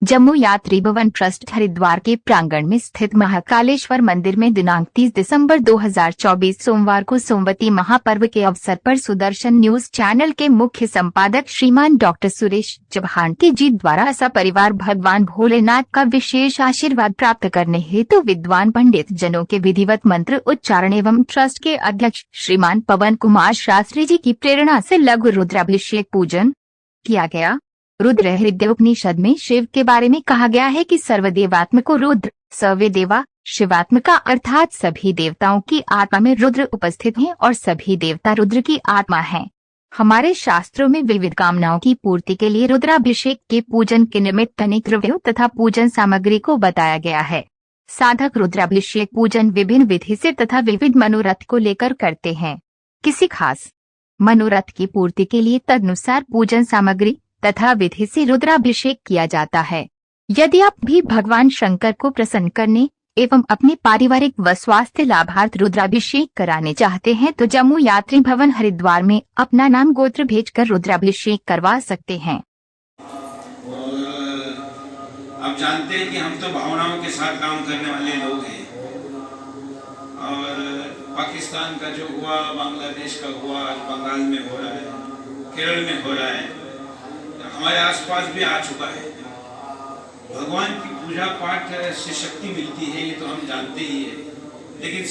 जम्मू यात्री भवन ट्रस्ट हरिद्वार के प्रांगण में स्थित महाकालेश्वर मंदिर में दिनांक 30 दिसंबर 2024 सोमवार को सोमवती महापर्व के अवसर पर सुदर्शन न्यूज चैनल के मुख्य संपादक श्रीमान डॉक्टर सुरेश चौहान जी द्वारा सपरिवार भगवान भोलेनाथ का विशेष आशीर्वाद प्राप्त करने हेतु विद्वान पंडित जनों के विधिवत मंत्र उच्चारण एवं ट्रस्ट के अध्यक्ष श्रीमान पवन कुमार शास्त्री जी की प्रेरणा से लघु रुद्राभिषेक पूजन किया गया। रुद्र हृदय उपनिषद में शिव के बारे में कहा गया है कि सर्वदेवात्मको रुद्र, सर्वे देवा शिवात्मका अर्थात सभी देवताओं की आत्मा में रुद्र उपस्थित हैं और सभी देवता रुद्र की आत्मा हैं। हमारे शास्त्रों में विविध कामनाओं की पूर्ति के लिए रुद्राभिषेक के पूजन के निमित्त अनेक द्रव्यों तथा पूजन सामग्री को बताया गया है। साधक रुद्राभिषेक पूजन विभिन्न विधि से तथा विविध मनोरथ को लेकर करते हैं। किसी खास मनोरथ की पूर्ति के लिए तदनुसार पूजन सामग्री तथा विधि से रुद्राभिषेक किया जाता है। यदि आप भी भगवान शंकर को प्रसन्न करने एवं अपने पारिवारिक व स्वास्थ्य लाभार्थ रुद्राभिषेक कराने चाहते हैं तो जम्मू यात्री भवन हरिद्वार में अपना नाम गोत्र भेजकर रुद्राभिषेक करवा सकते हैं। आप जानते हैं कि हम तो भावनाओं के साथ काम करने वाले लोग हैं और पाकिस्तान का जो हुआ, बांग्लादेश का हुआ, बंगाल में हो रहा है, केरल में हो रहा है, हमारे आसपास भी आ चुका है। भगवान की पूजा पाठ से शक्ति मिलती है, ये तो हम जानते ही है। लेकिन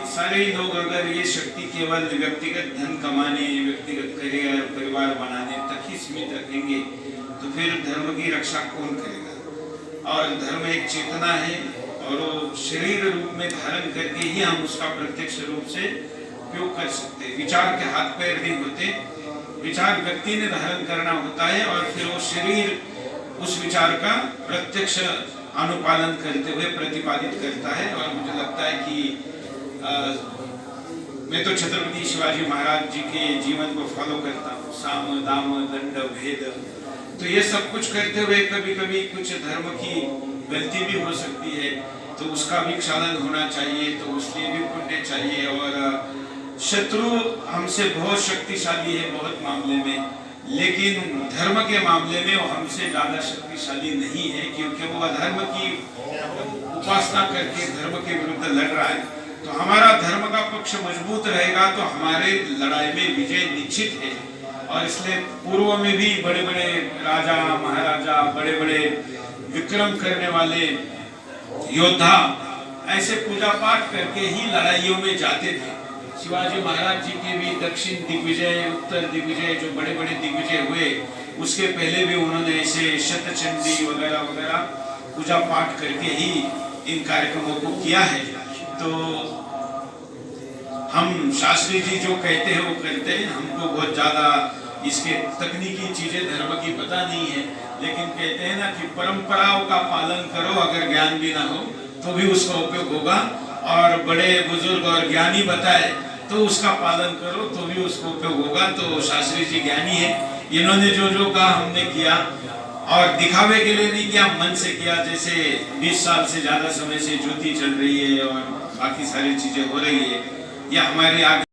सारे लोग अगर ये शक्ति केवल व्यक्तिगत धन कमाने, व्यक्तिगत करियर, परिवार बनाने तक ही सीमित रखेंगे तो फिर धर्म की रक्षा कौन करेगा। और धर्म एक चेतना है और वो शरीर रूप में धारण करके ही हम उसका प्रत्यक्ष रूप से उपयोग कर सकते हैं। विचार के हाथ पैर नहीं होते, विचार व्यक्ति ने धारण करना होता है और फिर वो शरीर उस विचार का प्रत्यक्ष अनुपालन करते हुए प्रतिपादित करता है। और मुझे लगता है कि मैं तो छत्रपति शिवाजी महाराज जी के जीवन को फॉलो करता हूँ। साम दाम दंड भेद, तो ये सब कुछ करते हुए कभी कभी कुछ धर्म की गलती भी हो सकती है, तो उसका भी क्षालन होना चाहिए, तो उसलिए भी पुण्य चाहिए। और शत्रु हमसे बहुत शक्तिशाली है बहुत मामले में, लेकिन धर्म के मामले में वो हमसे ज्यादा शक्तिशाली नहीं है, क्योंकि वो अधर्म की उपासना करके धर्म के विरुद्ध लड़ रहा है। तो हमारा धर्म का पक्ष मजबूत रहेगा तो हमारे लड़ाई में विजय निश्चित है। और इसलिए पूर्व में भी बड़े बड़े राजा महाराजा, बड़े बड़े विक्रम करने वाले योद्धा ऐसे पूजा पाठ करके ही लड़ाइयों में जाते थे। शिवाजी महाराज जी के भी दक्षिण दिग्विजय, उत्तर दिग्विजय, जो बड़े बड़े दिग्विजय हुए, उसके पहले भी उन्होंने ऐसे शतचंडी वगैरह वगैरह पूजा पाठ करके ही इन कार्यक्रमों को किया है। तो हम शास्त्री जी जो कहते हैं वो करते हैं। हमको बहुत ज्यादा इसके तकनीकी चीजें धर्म की पता नहीं है, लेकिन कहते हैं ना कि परंपराओं का पालन करो, अगर ज्ञान भी ना हो तो भी उसका उपयोग होगा। और बड़े बुजुर्ग और ज्ञानी बताए तो उसका पालन करो तो भी उसको उपयोग होगा। तो शास्त्री जी ज्ञानी है, इन्होंने जो जो कहा हमने किया और दिखावे के लिए नहीं किया, मन से किया। जैसे 20 साल से ज्यादा समय से ज्योति चल रही है और बाकी सारी चीजें हो रही है, यह हमारे आगे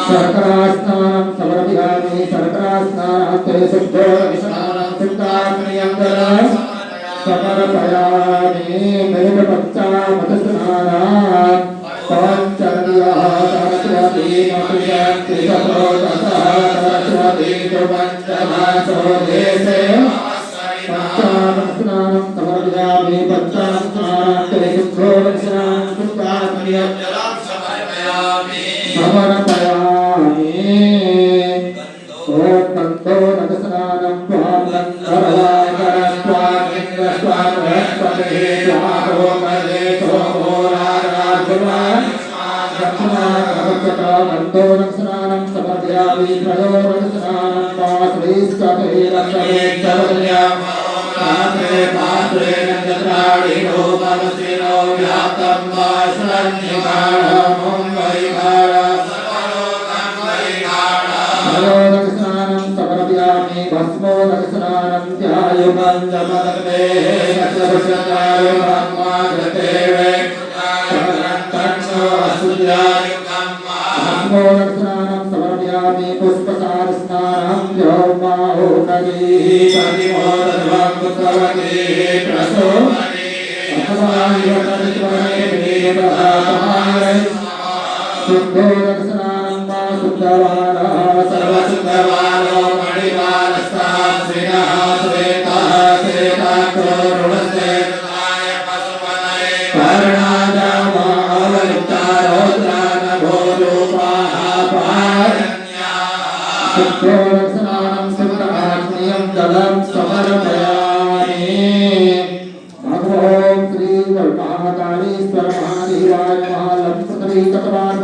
Sarkarasna समर्पयामि सर्वस्नानान्ते शुद्धोदकस्नानं शुद्धाग्नियं ददामि समर्पयामि मेघपञ्चामृतस्नानान् पञ्चर्याः सरस्वती मधुयन्ति सरस्वती पञ्चमासो देशे पञ्चामृतस्नानं समर्पयामि पञ्चामृतस्नानान्ते शुद्धोदकस्नानं शुद्धाग्नियं समर्पयामि ओंदोदकस्नानं त्वां गन्धर्वाकरस्वामिन्द्रस्वामहस्पते गन्धोदकस्नानं समर्पयामि त्रयोदकस्नानं पात्रे पात्रे नक्षत्राणि रूपमसिनो व्याप्तं वा शरण्यकाणं वैकाणं समर्पयामि भस्मोदकस्नानं ध्यायुमन्दमदग्ने नक्षत्रशतायुगमागते भस्मोदकस्नानं समर्पयामि पुष्पसारस्नानं व्योमाहुनदी प्रतिमोदध्वं कुतवती प्रसो शुद्धोदकस्नानं मा शुद्धवानः सर्वशुद्धवानो मणिवालस्तात्रिणः श्वेतः श्वेताक्रो रुणस्ते तदाय पशुपतये कर्णाजामावलिप्ता रौद्रानभोरूपाः पारण्याः शुद्धोदकस्नानं शुद्धाग्नियं जलं समर्पयामि भगवों श्री महाकालीश्वर महादेवाय महालक्ष्मी तत्वान्